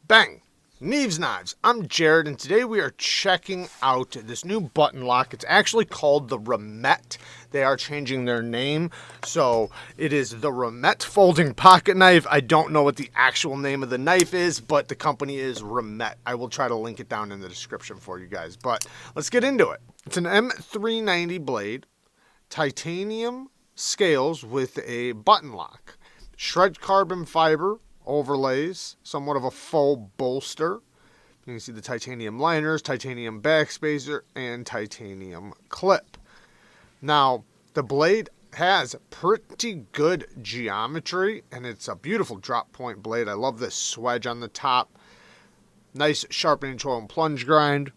Bang! Neeves Knives. I'm Jared, and today we are checking out this new button lock. It's actually called the REMETTE. They are changing their name, so it is the REMETTE folding pocket knife. I don't know what the actual name of the knife is, but the company is REMETTE. I will try to link it down in the description for you guys, but let's get into it. It's an M390 blade, titanium scales with a button lock, shred carbon fiber overlays, somewhat of a faux bolster. You can see the titanium liners, titanium backspacer, and titanium clip. Now, the blade has pretty good geometry, and it's a beautiful drop point blade. I love this swedge on the top. Nice sharpening tool and plunge grind.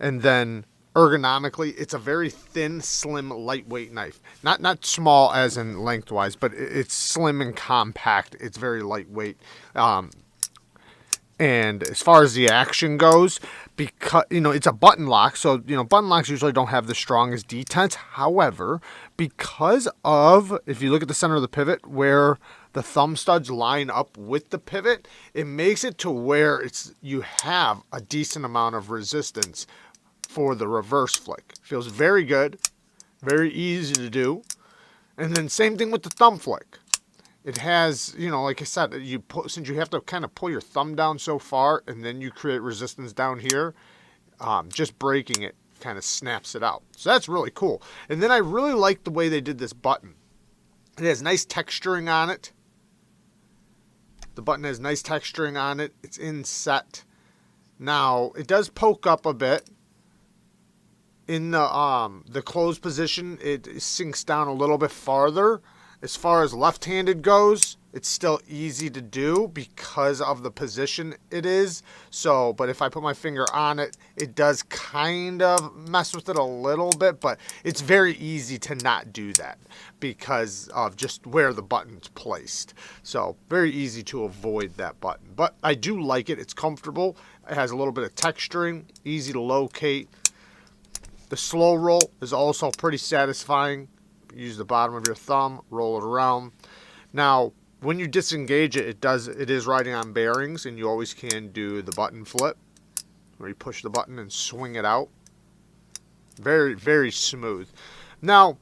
And then ergonomically, it's a very thin, slim, lightweight knife. Not small as in lengthwise, but it's slim and compact. It's very lightweight. And as far as the action goes, because, it's a button lock, so, button locks usually don't have the strongest detents. However, because of, if you look at the center of the pivot, where the thumb studs line up with the pivot, it makes it to where you have a decent amount of resistance for the reverse flick. Feels very good, very easy to do. And then same thing with the thumb flick. It has, like I said, since you have to kind of pull your thumb down so far and then you create resistance down here, just breaking it kind of snaps it out. So that's really cool. And then I really like the way they did this button. It has nice texturing on it. The button has nice texturing on it. It's inset. Now, it does poke up a bit. In the closed position, it sinks down a little bit farther. As far as left-handed goes, it's still easy to do because of the position it is. So, but if I put my finger on it, it does kind of mess with it a little bit, but it's very easy to not do that because of just where the button's placed. So, very easy to avoid that button. But I do like it. It's comfortable. It has a little bit of texturing, easy to locate. The slow roll is also pretty satisfying. Use the bottom of your thumb, roll it around. Now, when you disengage it, it is riding on bearings, and you always can do the button flip, where you push the button and swing it out. Very, very smooth. Now,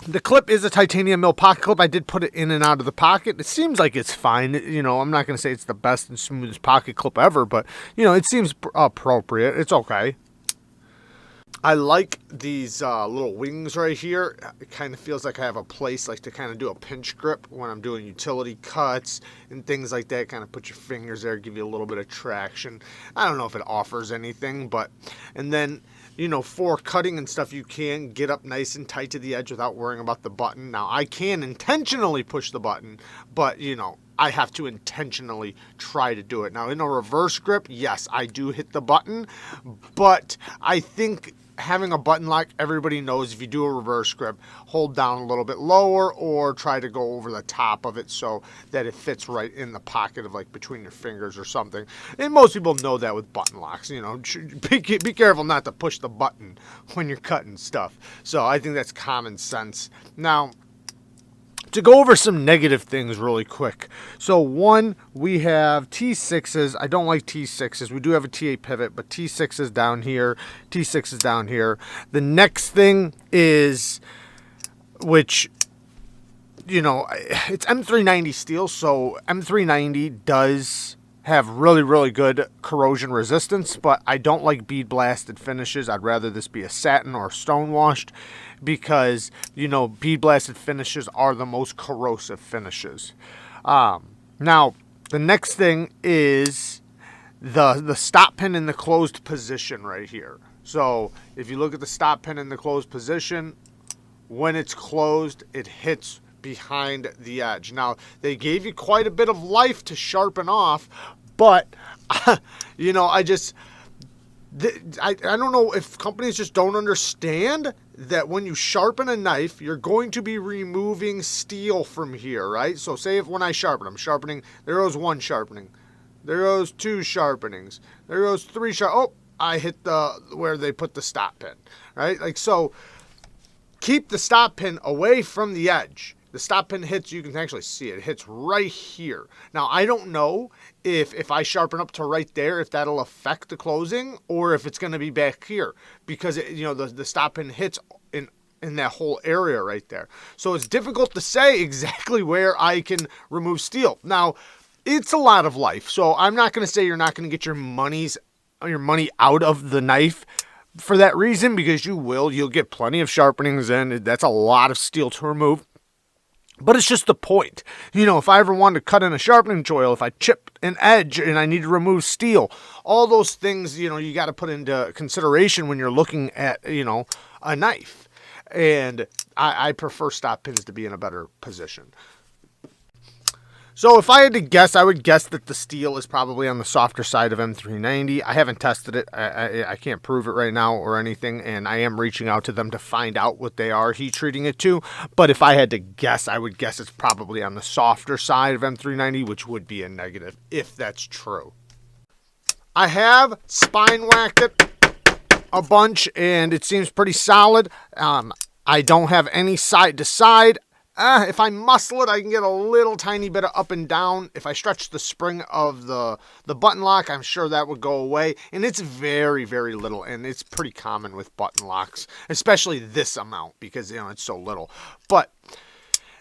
the clip is a titanium mill pocket clip. I did put it in and out of the pocket. It seems like it's fine. I'm not going to say it's the best and smoothest pocket clip ever, but, it seems appropriate. It's okay. I like these little wings right here. It kind of feels like I have a place to kind of do a pinch grip when I'm doing utility cuts and things like that. Kind of put your fingers there, give you a little bit of traction. I don't know if it offers anything, and then, for cutting and stuff, you can get up nice and tight to the edge without worrying about the button. Now, I can intentionally push the button, but, I have to intentionally try to do it. Now, in a reverse grip, yes, I do hit the button, but I think having a button lock, everybody knows if you do a reverse grip, hold down a little bit lower or try to go over the top of it so that it fits right in the pocket of between your fingers or something. And most people know that with button locks. Be careful not to push the button when you're cutting stuff. So I think that's common sense. Now, to go over some negative things really quick. So one, we have T6s. I don't like T6s. We do have a T8 pivot, but T6 is down here. T6 is down here. The next thing is, which, it's M390 steel, so M390 does have really, really good corrosion resistance, but I don't like bead blasted finishes. I'd rather this be a satin or stone washed because, bead blasted finishes are the most corrosive finishes. Now, the next thing is the stop pin in the closed position right here. So if you look at the stop pin in the closed position, when it's closed, it hits behind the edge. Now, they gave you quite a bit of life to sharpen off, but, I don't know if companies just don't understand that when you sharpen a knife, you're going to be removing steel from here, right? So say when I sharpen, I'm sharpening, there goes one sharpening, there goes two sharpenings, there goes three oh, I hit where they put the stop pin, right? So keep the stop pin away from the edge. the stop pin hits, you can actually see it. It hits right here. Now, I don't know if I sharpen up to right there, if that'll affect the closing, or if it's going to be back here, because the stop pin hits in that whole area right there. So it's difficult to say exactly where I can remove steel. Now, it's a lot of life, so I'm not going to say you're not going to get your money out of the knife for that reason, because you will. You'll get plenty of sharpenings in. That's a lot of steel to remove. But it's just the point. If I ever wanted to cut in a sharpening choil, if I chip an edge and I need to remove steel, all those things, you got to put into consideration when you're looking at, a knife. And I prefer stop pins to be in a better position. So if I had to guess, I would guess that the steel is probably on the softer side of M390. I haven't tested it. I can't prove it right now or anything, and I am reaching out to them to find out what they are heat treating it to. But if I had to guess, I would guess it's probably on the softer side of M390, which would be a negative if that's true. I have spine whacked it a bunch, and it seems pretty solid. I don't have any side to side. If I muscle it, I can get a little tiny bit of up and down. If I stretch the spring of the button lock, I'm sure that would go away. And it's very, very little, and it's pretty common with button locks, especially this amount, because it's so little. But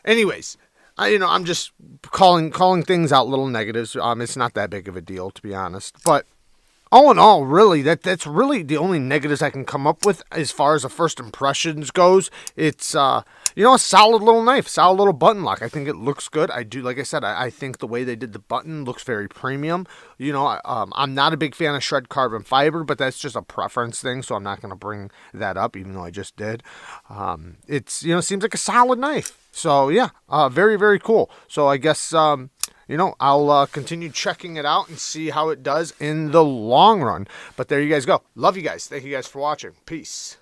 anyways, I'm just calling things out, little negatives. It's not that big of a deal, to be honest. But all in all, really, that's really the only negatives I can come up with as far as the first impressions goes. It's a solid little knife, solid little button lock. I think it looks good. I do, like I said, I think the way they did the button looks very premium. I'm not a big fan of shred carbon fiber, but that's just a preference thing, so I'm not going to bring that up, even though I just did. It's seems like a solid knife. So yeah, very, very cool. So I guess I'll continue checking it out and see how it does in the long run. But there you guys go. Love you guys. Thank you guys for watching. Peace.